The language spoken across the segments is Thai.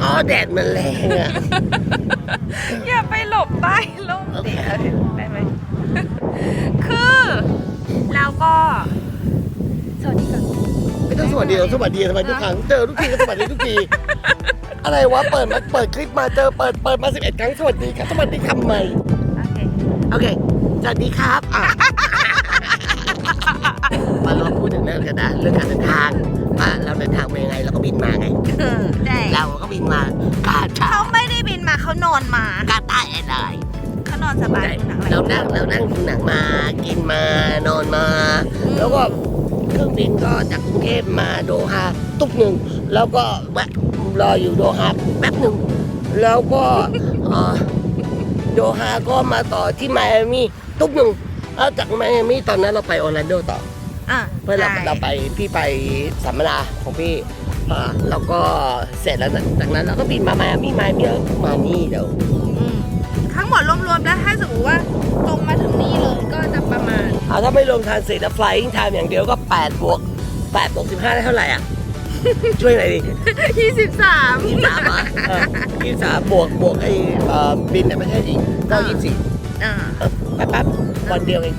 อ๋อแดดมันแรงอ่ะ อย่าไปหลบใต้ร่มดิได้ไหมคือแล้วก็สวัสดีก่อน ไม่ต้องสวัสดีหรอกสวัสดีทำไมทุกครั้งเจอทุกทีก็สวัสดีทุกที อะไรวะเปิดคลิปมาเจอเปิดมา11 ครั้งสวัสดีครับสวัสดีทำไม โอเค สวัสดีครับมาเราพูดถึงเรื่องกันนะเรื่องการเดินทางว่าเราเดินทางมายังไงเราก็บินมาไง ได้ เราก็บินมากาตา เขาไม่ได้บินมาเขานอนมาก าตาแอร์ไลน์ เขานอนสบายดูหนังอะไร เรานั่งดูหนังมากินมานอนมา แล้วก็เครื่องบินก็จากกรุงเทพมาโดฮาตุ๊บหนึ่งแล้วก็แวะรออยู่โดฮาแป๊บหนึ่งแล้วก็โดฮาก็มาต่อที่ไมอามี่ตุ๊บหนึ่งแล้วจากไมอามี่ตอนนั้นเราไปออร์แลนโดต่อเพื่อเราไปพี่ไปสัมมนาของพี่แล้วก็เสร็จแล้วจากนั้นเราก็บินมาไมอามี่มานี่เดี๋ยว ทั้งหมดรวมๆแล้วถ้าสมมติว่าตรงมาถึงนี่เลยก็จะประมาณ ถ้าไม่รวมทานเสร็จแล้วไฟล์ไทม์อย่างเดียวก็8 บวก 15ได้เท่าไหร่อ่ะ ช่วยหน่อยดิ 23 23อ่ะ23บวกไอ้บินในประเทศอีกก็24แป๊บวันเดียวเอง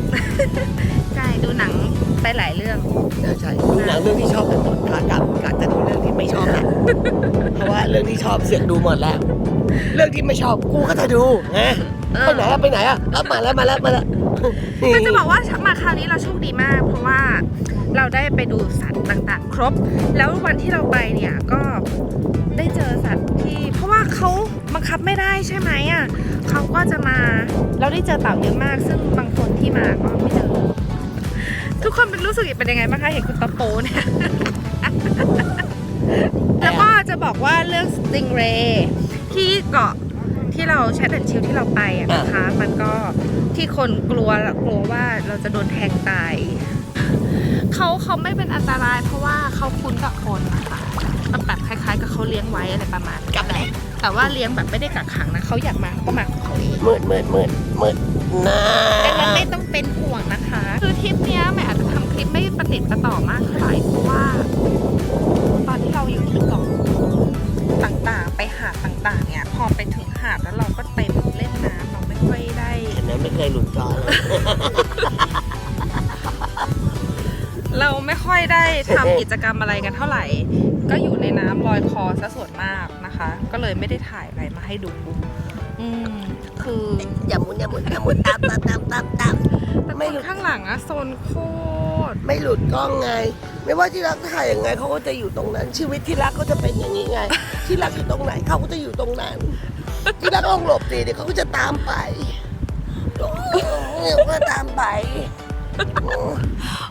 ใช่ดูหนังไปหลายเรื่อง ใช่ดูหนังเรื่องที่ชอบกันหมดขากลับกะจะดูเรื่องที่ไม่ชอบแหละเพราะว่าเรื่องที่ชอบเสียงดูหมดแล้ว เรื่องที่ไม่ชอบกูก็จะดูไงไปไหนอ่ะมาแล้ว ก็จะบอกว่ามาคราวนี้เราโชคดีมาก เพราะว่าเราได้ไปดูสัตว์ต่างๆ ครบ แล้ววันที่เราไปเนี่ยก็ได้เจอสัตว์ที่เพราะว่าเขาบังคับไม่ได้ใช่ไหมอ่ะเขาก็จะมาเราได้เจอเต่าเยอะมาก ซึ่งบางคนที่มาก็ไม่เจอทุกคนเป็นรู้สึกเป็นยังไงบ้างคะเห็นคุณตะโปเนี่ย แล้วก็จะบอกว่าเรื่องสติงเรย์ที่เกาะที่เราแชทแอนด์ชิลที่เราไปอะนะคะ มันก็ที่คนกลัวว่าเราจะโดนแทงตายเขาไม่เป็นอันตรายเพราะว่าเขาคุ้นกับคนนะคะแบบคล้ายๆกับเขาเลี้ยงไว้อะไรประมาณกับอะไรแต่ว่าเลี้ยงแบบไม่ได้กักขังนะเขาอยากมาเขาก็มาของเขาเองมืดนะ ดังนั้นไม่ต้องเป็นห่วงนะคะคือทริปเนี้ยแม่อาจจะทำคลิปไม่ประติดประต่อมากเท่าไหร่เพราะว่าตอนที่เราอยู่ที่เกาะต่างๆไปหาดต่างๆเนี่ยพอไปถึงหาดแล้วเราก็ไปเล่นน้ำเราไม่ค่อยได้ อันนั้นไม่เคยหลุดจอเลย เราไม่ค่อยได้ทำกิจกรรมอะไรกันเท่าไหร่ ก็อยู่ในน้ำลอยคอซะส่วนมากนะคะ ก็เลยไม่ได้ถ่ายอะไรมาให้ดูคืออย่าหมุนตามแต่ไม่ข้างหลังอะโซนโคตรไม่หลุดกล้องไง ไม่ว่าที่รักถ่ายยังไงเขาก็จะอยู่ตรงนั้น ชีวิตที่รักก็จะเป็นอย่างนี้ไง ที่รักอยู่ตรงไหนเขาก็จะอยู่ตรงนั้น ที่รักต้องหลบสิเดี๋ยวเขาก็จะตามไปก็ตามไป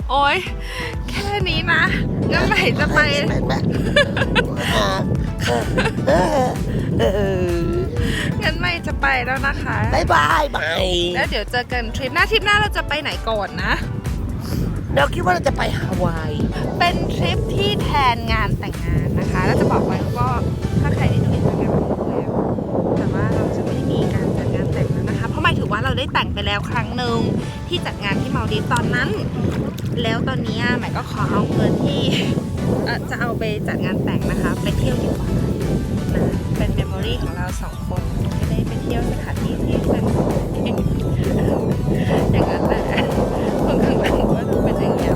โอ๊ยแค่นี้นะงั้นไหนจะไปงั้นไม่จะไปแล้วนะคะบายแล้วเดี๋ยวเจอกันทริปหน้าเราจะไปไหนก่อนนะเราคิดว่าเราจะไปฮาวายเป็นทริปที่แทนงานแต่งงานนะคะแล้วจะบอกไว้ว่าถ้าใครได้ดูอินสตาแกรมแล้วแต่ว่าเราจะไม่ได้มีการจัดงานแต่งแล้วนะคะเพราะหมายถึงว่าเราได้แต่งไปแล้วครั้งหนึ่งที่จัดงานที่มาลดีฟตอนนั้นแล้วตอนนี้ใหม่ก็ขอเอาเงินที่จะเอาไปจัดงานแต่งนะคะไปเที่ยวดีกว่านะเป็นเมมโมรี่ของเรา2 คนจะได้ไปเที่ยวสถานที่ที่เป็นอย่างนั้นแหละคนข้างหลังว่าจะเป็นอย่างเงี้ย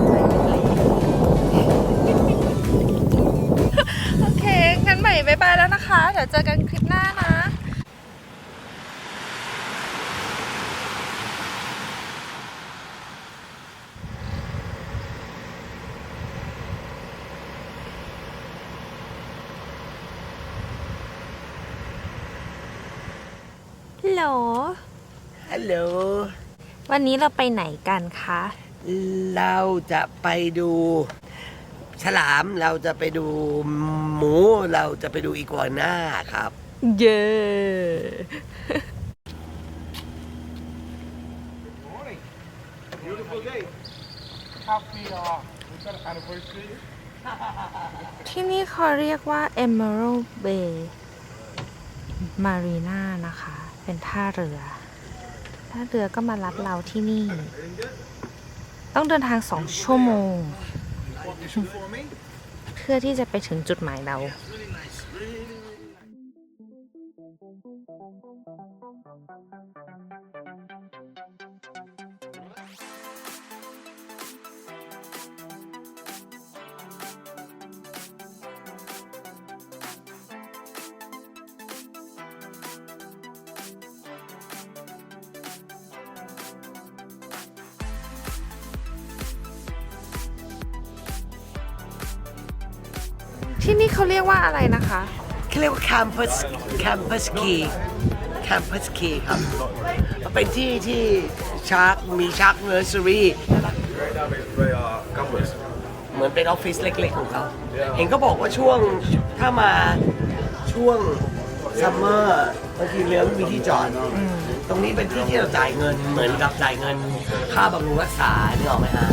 โอเคงั้นใหม่บ๊ายบายแล้วนะคะเดี๋ยวเจอกันคลิปหน้านะฮัลโหลวันนี้เราไปไหนกันคะเราจะไปดูฉลามเราจะไปดูหมูเราจะไปดูอีกัวน่าครับเย้ ที่นี่เขาเรียกว่า Emerald Bay Marina นะคะเป็นท่าเรือก็มารับเราที่นี่ต้องเดินทาง2 ชั่วโมงเพื่อที่จะไปถึงจุดหมายเรา ที่นี่เขาเรียกว่าอะไรนะคะ เขาเรียกว่า campus key ครับมันเป็นที่ที่ชาร์กมีชาร์กเนอร์เซอรี่เหมือนเป็นออฟฟิศเล็กๆของเขาเห็นก็บอกว่าช่วงถ้ามาช่วงซัมเมอร์บางทีเรือไม่มีที่จอดตรงนี้เป็นที่ที่เราจ่ายเงินเหมือนกับจ่ายเงินค่าบำรุงรักษานี่ออกไหมฮะ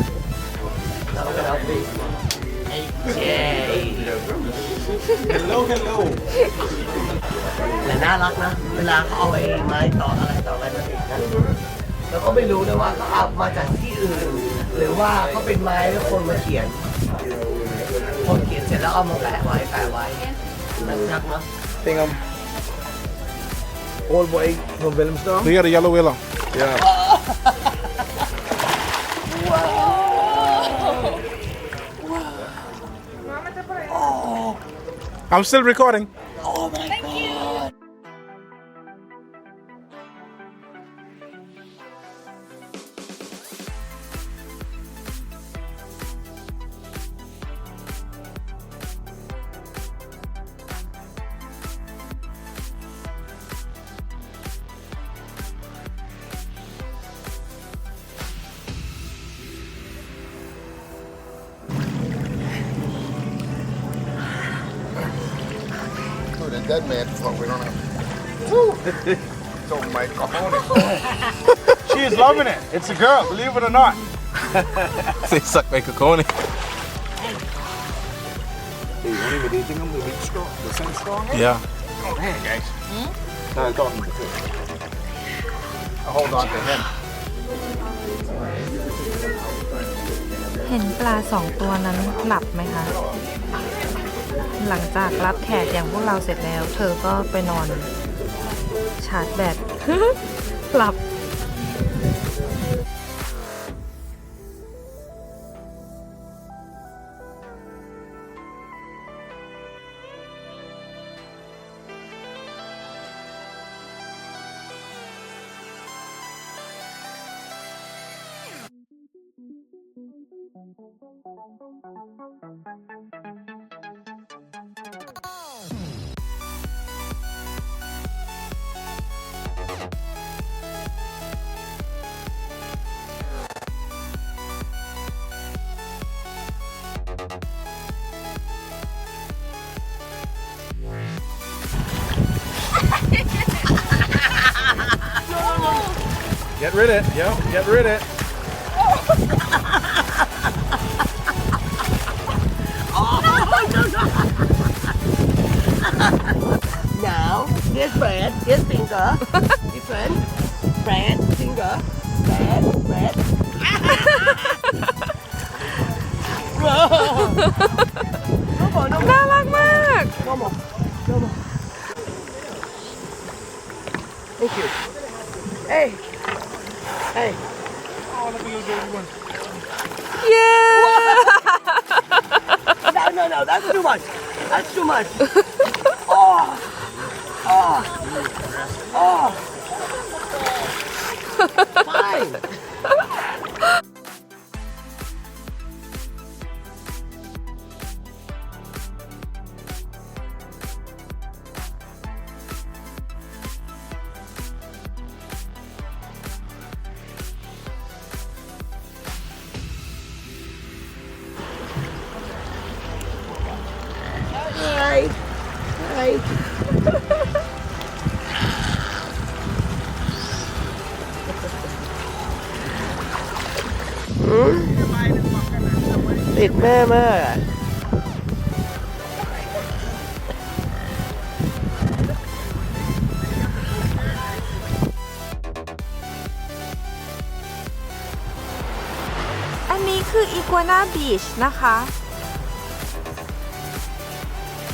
แล้วก็เป็นออฟฟิศไอ้เจ๊ Hello. แต่น่ารักนะ เวลาเขาเอาไอ้ไม้ต่ออะไรมาติดกันแล้วก็ไม่รู้เลยว่าเขาเอามาจากที่อื่น หรือว่าเขาเป็นไม้แล้วคนมาเขียน คนเขียนเสร็จแล้วเอามาแปะไว้น่ารักเนาะ Think I'm all way from Willemstad. Yeah, the yellow willow. Yeah. I'm still recording. Oh my god Oh, the dead man thought we don't have. So my cojones. She is loving it. It's a girl, believe it or not. They suck my coconut. Hey, anyway, do you think I'm gonna be strong? The same strong? Yeah. Oh, man, guys. No, I'm talking to you. I hold on to him. เห็นปลาสองตัวนั้นหลับไหมคะ หลังจากรับแขกอย่างพวกเราเสร็จแล้ว เธอก็ไปนอนชาร์จแบต หลับ Get rid of it. Yo, get rid of it. Now here's bread here's finger different bread finger bread น่ารักมาก No more. Thank you. Hey. Oh, look at you, baby one. เย้ No. That's too much. Oh. Fine. Hi. ติดแม่มากอะ อันนี้คืออีกัวนาบีชนะคะ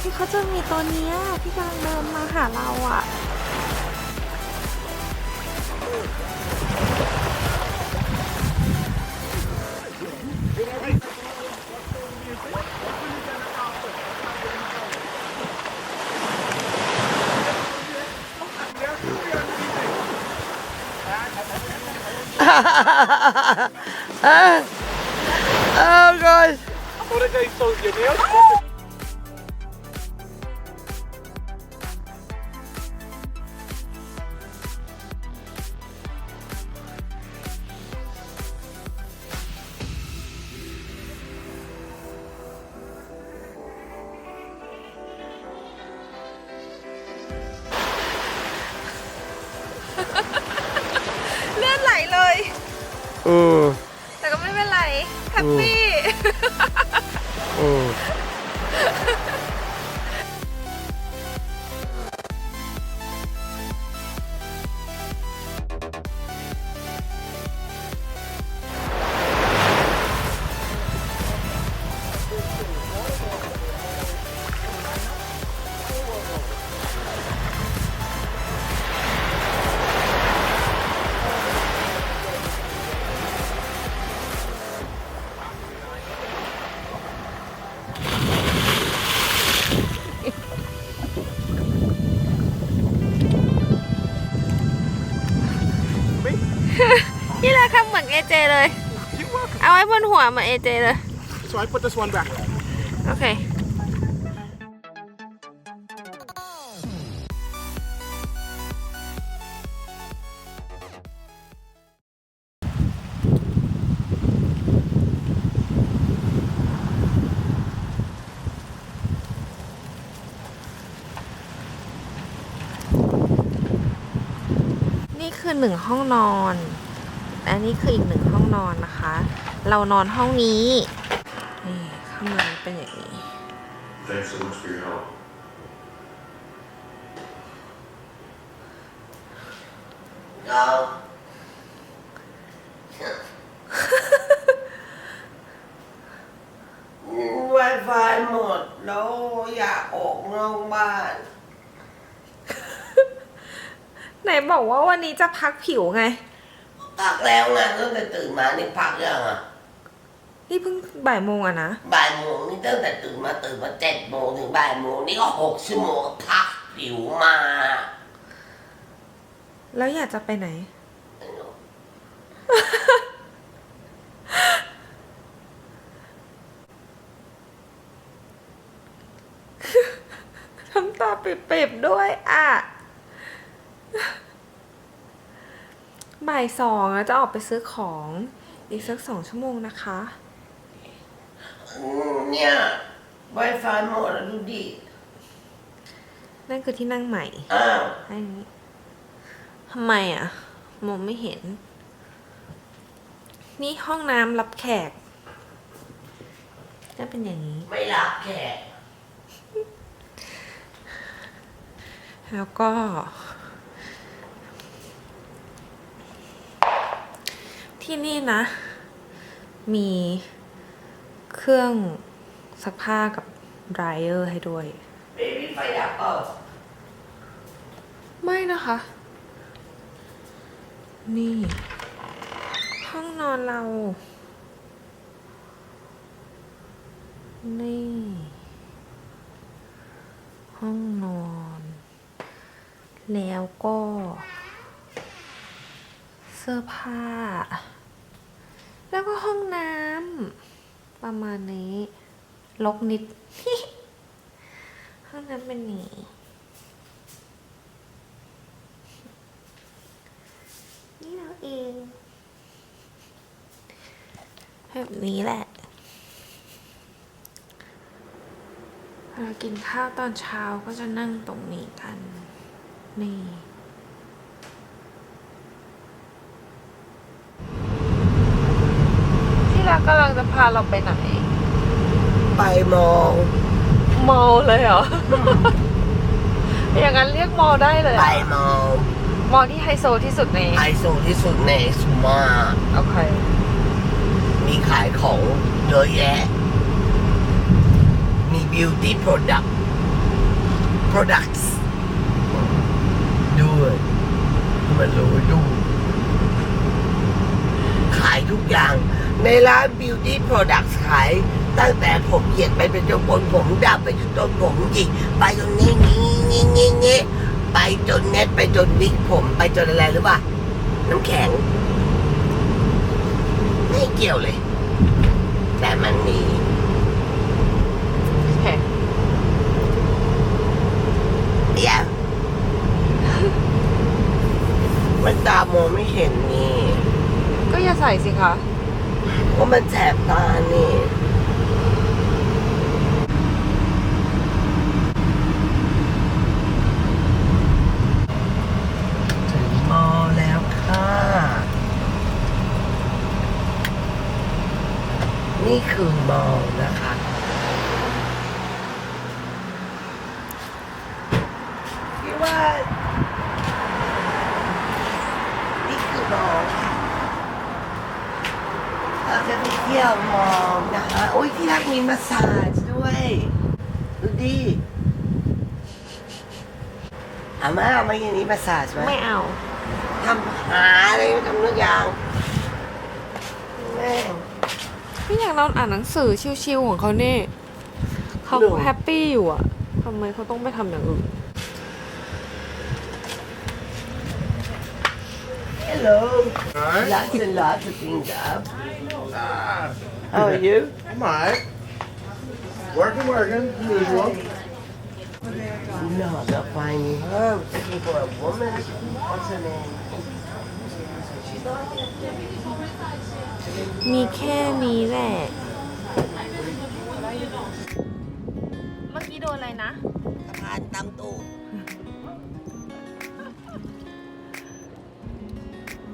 ที่เขาจะมีตัวเนี้ยที่กำลังเดินมาหาเราอ่ะ Oh god. Oh, that guy sold your nails? แต่ก็ไม่เป็นไรแฮปปี้ นี่แหละค่ะเหมือนเอเจเลย เอาไว้บนหัวเหมือนเอเจเลย So I put this one back. โอเค นี่คือ1 ห้องนอน และนี่คืออีก1 ห้องนอนนะคะ เรานอนห้องนี้ นี่ข้างในเป็นอย่างนี้ Thanks so much for your help. เรา Wi-Fi หมดแล้วอยากออกนอกบ้าน ไหนบอกว่าวันนี้จะพักผิวไง พักแล้วไงตั้งแต่ตื่นมานี่พักยังอ่ะ นี่เพิ่งบ่ายโมงอะนะ บ่ายโมงนี่ตั้งแต่ตื่นมา7 โมงถึงบ่ายโมงนี่ก็6 ชั่วโมงพักผิวมา แล้วอยากจะไปไหน ทำตาปิบๆด้วยอ่ะ บ่าย 2แล้วจะออกไปซื้อของอีกสัก2 ชั่วโมงนะคะ เนี่ย Wi-Fi หมดแล้วดูดิ นั่นคือที่นั่งใหม่ อ้าว อันนี้ทำไมอ่ะ มองไม่เห็น นี่ห้องน้ำรับแขกจะเป็นอย่างนี้ ไม่รับแขก แล้วก็ ที่นี่นะ มีเครื่องซักผ้ากับไดรเออร์ให้ด้วย เบบี้ไฟดับเปล่า ไม่นะคะ นี่ ห้องนอนเรา นี่ ห้องนอน แล้วก็ เสื้อผ้า แล้วก็ห้องน้ำประมาณนี้รกนิด ห้องน้ำเป็นนี้ นี่เราเอง แบบนี้แหละเรากินข้าวตอนเช้าก็จะนั่งตรงนี้กัน นี่ ที่รักกำลังจะพาเราไปไหน ไปมอง มอลเลยเหรอ อย่างนั้นเรียกมอลได้เลย ไปมอง มอลที่ไฮโซที่สุดใน ไฮโซที่สุดในสมา โอเค มีขายของเยอะแยะ มี beauty products ด้วยมันรู้ดู ขายทุกอย่าง ในร้าน beauty products ขายตั้งแต่ผมเหยียดไปเป็นจนบนผมดำไปจนต้นผมหยิกไปจนงี้ไปจนเน็ตไปจนวิกผมไปจนอะไรหรือเปล่าน้ำแข็ง ไม่เกี่ยวเลย แต่มันมี โอเค อย่ามันตามองไม่เห็นนี่ ก็อย่าใส่สิคะ เพราะมันแสบตานี่ถึงมอแล้วค่ะ มาสาจด้วยดูดิอาม่าเอามาอย่างนี้มาสาจไหม ไม่เอา ทำหาอะไรทำทุกอย่างแม่ง พี่อยากนอนอ่านหนังสือชิวๆของเขาเนี่ยเขา หนู แฮปปี้อยู่อะทำไมเขาต้องไปทำอย่างอื่น Hello Alright. lots and lots of things up how are you I'm alright. Working, usual. no I'm not finding her I'm looking for a woman what's her name มีแค่นี้แหละ เมื่อกี้โดนอะไรนะ สะพานตำตู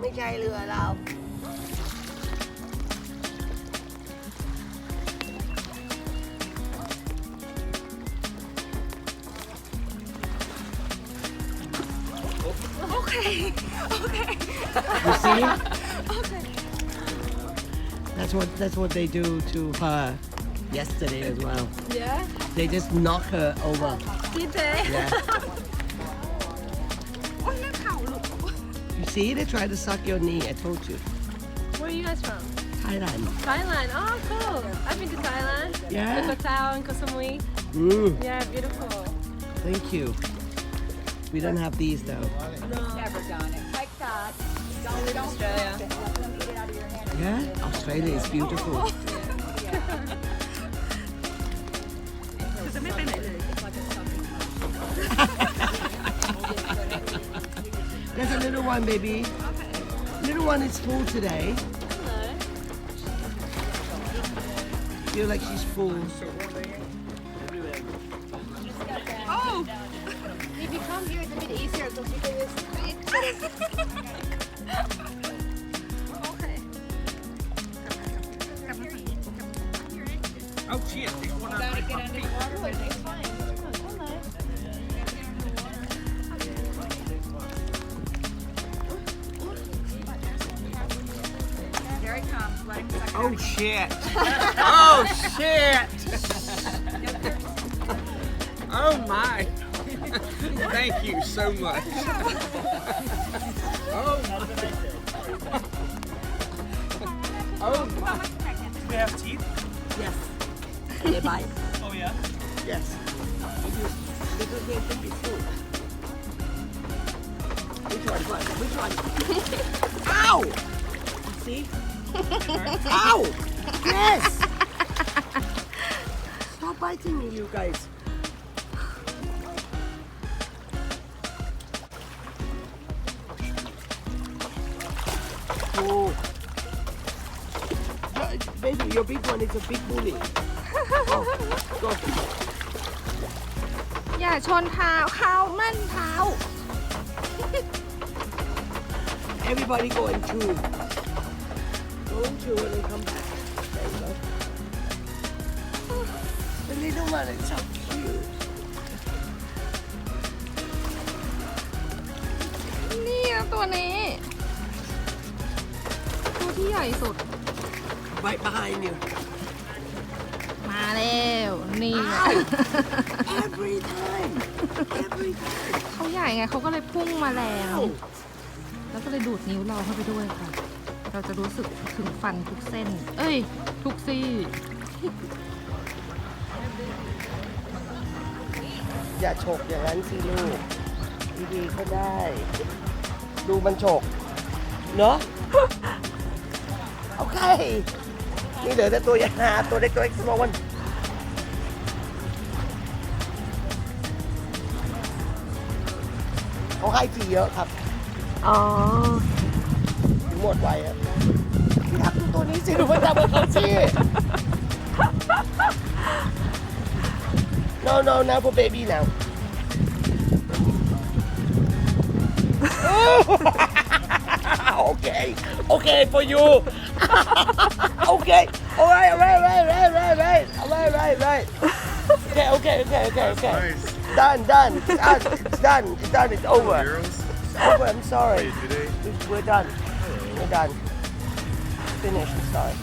ไม่ใช่เรือเรา You see? That's what they do to her yesterday as well. Yeah They just knock her over. did they Yeah. โอ้ยน่าเข่าลูก You see, they try to suck your knee. I told you. Where are you guys from? Thailand. Thailand. Oh, cool. I've been to Thailand. Yeah. To Koh Tao and Koh Samui. Yeah, beautiful. Thank you. We don't have these though. Australia. Yeah, Australia is beautiful. There's a little one, baby. Little one is full today. Feel like she's full. If you come here, it's a bit easier because you can just Oh shit! Oh shit! Oh shit! Oh my! Thank you so much. Oh my! Oh my! Do they have teeth? Yes. They bite. Oh yeah. Yes. Because they think it's food. Which one? Which one? Ow! You see? Ow! Yes! Stop biting me, you guys. Oh. Baby, your big one is a big bully. Go. Go. อย่าชนเท้าเขามั่นเท้า Everybody go and chew. Go and chew and then come back. There you go. The little one is so cute. นี่นะตัวนี้ ตัวที่ใหญ่สุด Right behind you. มาแล้วนี่นะ Every time. Every time. เขาใหญ่ไงเขาก็เลยพุ่งมาแล้ว Ow. แล้วก็เลยดูดนิ้วเราเข้าไปด้วยค่ะ เราจะรู้สึกถึงฟันทุกเส้น เอ้ย ทุกซี่ อย่าฉกอย่างนั้นสิลูกดีๆก็ได้ ดูมันฉก เนาะ โอเค นี่เหลือแต่ตัวใหญ่ตัวเล็กตัวเล็กสมองมันเขาให้ทีเยอะครับ อ๋อ ถึงหมดไวอ่ะพี่ทักดูตัวนี้สิดูมันจับกับเขาสิ No, no, not for baby now. Okay, okay for you. Okay, alright. Okay. Nice. Done. It's done. It's over. Girls. It's over. I'm sorry. Wait, today? We're done. We're done. Finished. I'm sorry.